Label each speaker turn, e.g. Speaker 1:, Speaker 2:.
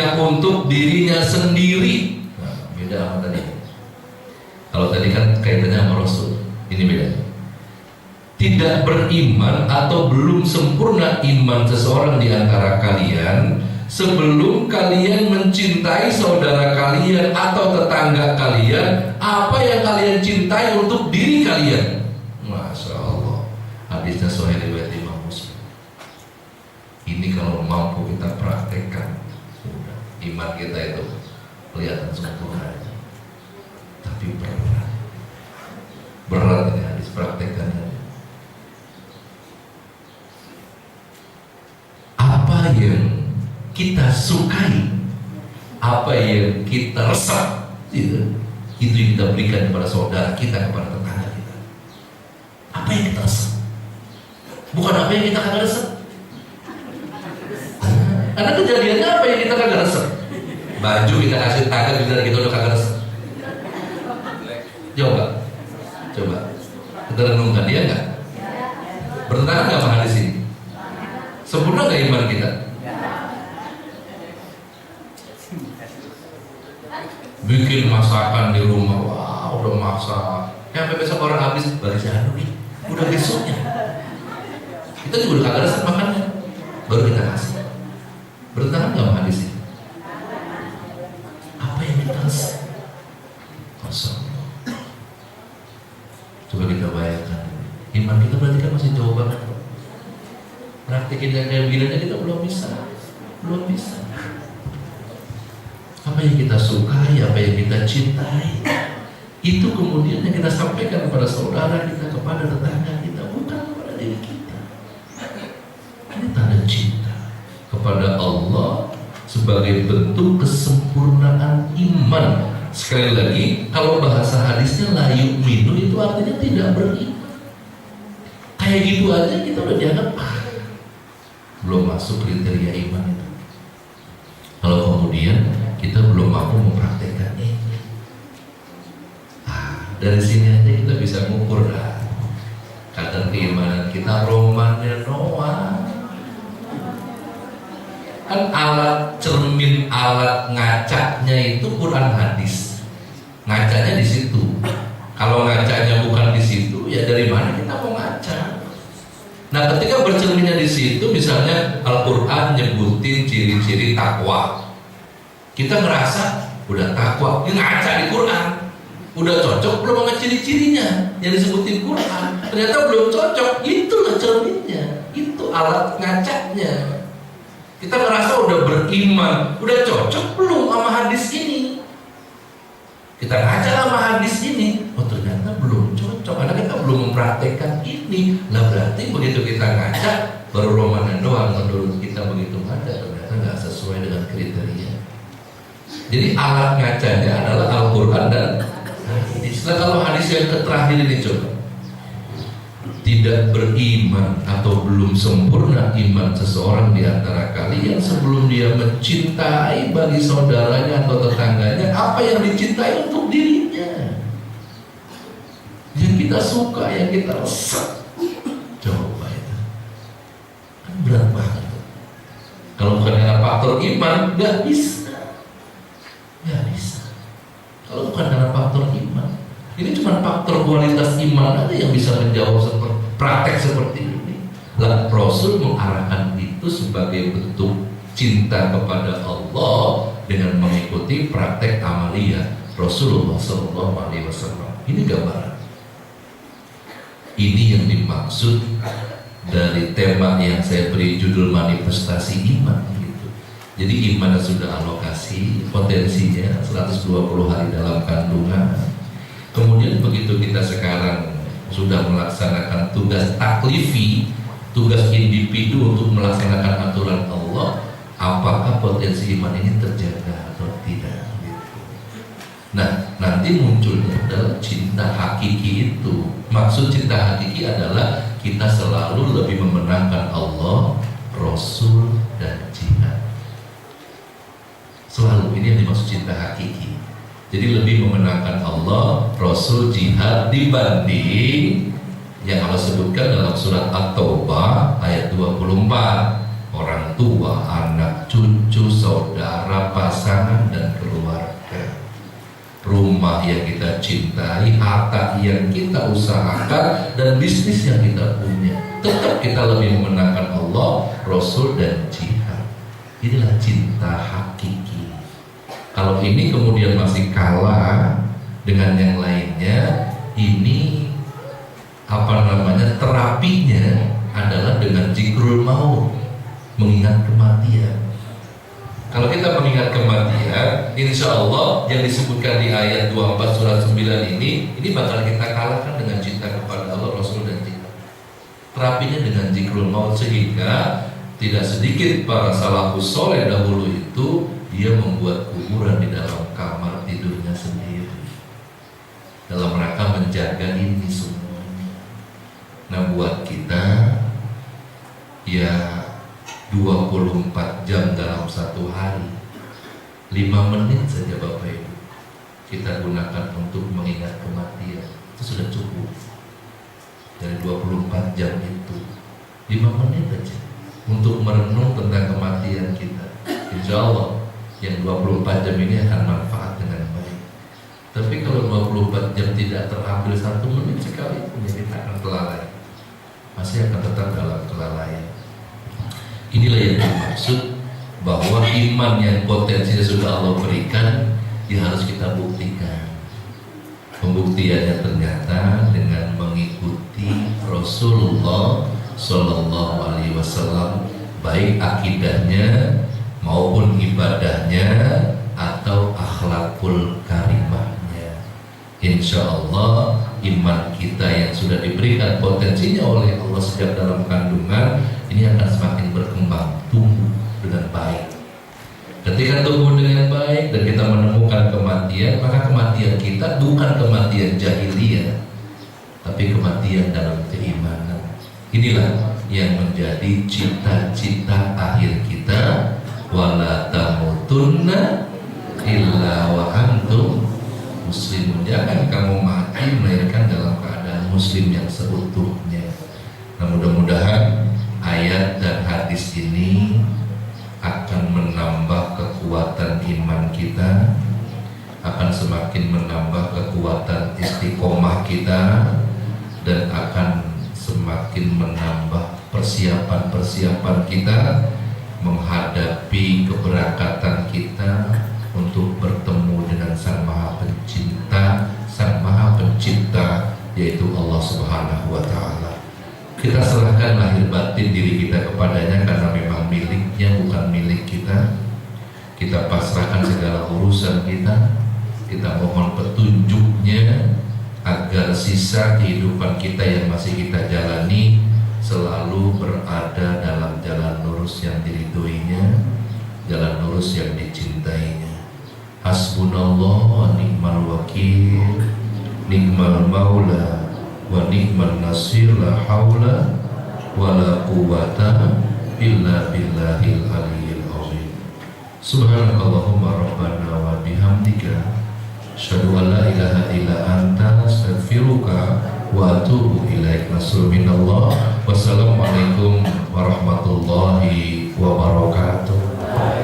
Speaker 1: hanya untuk dirinya sendiri. Nah, beda sama tadi. Kalau tadi kan kaitannya sama Rasul, ini beda. Tidak beriman atau belum sempurna iman seseorang di antara kalian sebelum kalian mencintai saudara kalian atau tetangga kalian apa yang kalian cintai untuk diri kalian. Masya Allah, hadisnya Sahih riwayat Imam Muslim. Ini kalau mampu kita praktekkan, sudah iman kita itu kelihatan sempurna. Tapi berat ini hadis praktekannya. Apa yang kita sukai, apa yang kita resap, itu yang kita berikan kepada saudara kita, kepada tetangga kita. Apa yang kita resap, bukan apa yang kita kagak resap. Karena kejadiannya apa yang kita kagak resap. Baju kita kasih tetangga, kita udah kagak resap. Coba kita renungkan, dia nggak bertentangan nggak sama hadis ini? Sempurna nggak iman kita? Bikin masakan di rumah, wah udah masak, sampai besok orang habis balik jalan nih, udah besoknya. Kita juga udah kagak resep makannya, baru kita kasih. Bertentangan nggak sama hadis ini? Apa yang kita resep? Kosong. Coba kita bayangkan, iman kita berarti kan masih jauh banget. Praktikin yang kayak begini aja kita belum bisa. Apa yang kita sukai, apa yang kita cintai, itu kemudian yang kita sampaikan kepada saudara kita, kepada tetangga kita, bukan kepada diri kita. Ini tanda cinta kepada Allah sebagai bentuk kesempurnaan iman. Sekali lagi, kalau bahasa hadisnya la yu'minu itu artinya tidak beriman. Kayak gitu aja kita udah dianggap belum masuk kriteria iman itu. Kalau kemudian kita belum mampu mempraktekkan ini, dari sini aja kita bisa mengukur kadar keimanan kita. Romannya Noah kan alat cermin, alat ngacanya itu Quran hadis. Ngacanya di situ. Kalau ngacanya bukan di situ, ya dari mana kita mau ngaca? Nah, ketika bercerminnya di situ, misalnya Al-Quran nyebutin ciri-ciri takwa, kita ngerasa udah takwa, ini ngaca di Quran, udah cocok belum sama ciri-cirinya yang disebutin Quran? Ternyata belum cocok. Itulah cerminnya, itu alat ngacanya. Kita ngerasa udah beriman, udah cocok belum sama hadis ini? Kita ngaca sama hadis ini, oh ternyata belum cocok karena kita belum mempraktekkan ini. Lah berarti begitu kita ngaca baru romanan doang, menurut kita begitu ngaca ternyata nggak sesuai dengan kriteria. Jadi alat ngacanya adalah Al-Quran dan hadis. Nah, kalau hadis yang terakhir ini coba, tidak beriman atau belum sempurna iman seseorang di antara kalian sebelum dia mencintai bagi saudaranya atau tetangganya apa yang dicintai untuk dirinya, yang kita suka, yang kita resep. Coba itu kan berat banget. Kalau bukan karena faktor iman, nggak bisa. Kalau bukan karena faktor iman, ini cuma faktor kualitas iman aja yang bisa menjawab praktek seperti ini. Lah Rasul mengarahkan itu sebagai bentuk cinta kepada Allah dengan mengikuti praktek amalia Rasulullah SAW. Ini gambaran. Ini yang dimaksud dari tema yang saya beri judul manifestasi iman gitu. Jadi iman sudah alokasi potensinya 120 hari dalam kandungan. Kemudian begitu kita sekarang sudah melaksanakan tugas taklifi, tugas individu untuk melaksanakan aturan Allah, apakah potensi iman ini terjaga atau tidak? Nah, nanti munculnya adalah cinta hakiki itu. Maksud cinta hakiki adalah kita selalu lebih memenangkan Allah, Rasul, dan jihad. Selalu ini yang dimaksud cinta hakiki. Jadi lebih memenangkan Allah, Rasul, jihad dibanding yang Allah sebutkan dalam surat At-Taubah ayat 24. Orang tua, anak, cucu, saudara, pasangan, dan keluarga. Rumah yang kita cintai, harta yang kita usahakan, dan bisnis yang kita punya, tetap kita lebih memenangkan Allah, Rasul, dan jihad. Inilah cinta hakiki. Kalau ini kemudian masih kalah dengan yang lainnya, ini terapinya adalah dengan zikrul maut, mengingat kematian. Kalau kita mengingat kematian, insya Allah yang disebutkan di ayat 24 surah 9 ini bakal kita kalahkan dengan cinta kepada Allah, Rasul, dan jihad. Terapinya dengan zikrul maut, sehingga tidak sedikit para salafus soleh dahulu itu dia membuat kuburan di dalam kamar tidurnya sendiri dalam rangka menjaga ini semuanya. Nah, buat kita ya 24 jam dalam satu hari, 5 menit saja Bapak Ibu kita gunakan untuk mengingat kematian, itu sudah cukup. Dari 24 jam itu 5 menit saja untuk merenung tentang kematian kita. Insya Allah yang 24 jam ini akan manfaat dengan baik. Tapi kalau 24 jam tidak terambil 1 menit sekali, ya kita akan kelalaian, masih akan tetap dalam kelalaian. Inilah yang dimaksud bahwa iman yang potensinya sudah Allah berikan, ya harus kita buktikan. Pembuktiannya ternyata dengan mengikuti Rasulullah Shallallahu Alaihi Wasallam, baik akidahnya maupun ibadahnya atau akhlakul karimahnya. Insya Allah iman kita yang sudah diberikan potensinya oleh Allah sejak dalam kandungan ini akan semakin berkembang, tumbuh dengan baik. Ketika tumbuh dengan baik dan kita menemukan kematian, maka kematian kita bukan kematian jahiliyah, tapi kematian dalam keimanan. Inilah yang menjadi cita-cita akhir kita. Wala tamutunna illa wa antum muslimun. Jangan kamu mati melainkan dalam keadaan muslim yang seutuhnya. Nah, mudah-mudahan ayat dan hadis ini akan menambah kekuatan iman kita, akan semakin menambah kekuatan istiqomah kita, dan akan semakin menambah persiapan-persiapan kita menghadapi keberangkatan kita untuk bertemu dengan Sang Maha Pencinta, Sang Maha Pencipta, yaitu Allah Subhanahu wa Ta'ala. Kita serahkan lahir batin diri kita kepadanya karena memang miliknya, bukan milik kita. Kita pasrahkan segala urusan kita. Kita mohon petunjuknya agar sisa kehidupan kita yang masih kita jalani selalu berada dalam jalan lurus yang diridhoinya, jalan lurus yang dicintainya. Hasbunallah wa ni'mal wakil, ni'mal maula wa ni'man nasir, la haula wa la quwwata illa billahil aliyyil azim. Subhanakallahumma rabbana wa bihamdika asyhadu an la ilaha illa anta astaghfiruka wa atubu ilaik. Nasrul minallah. Wassalamualaikum warahmatullahi wabarakatuh.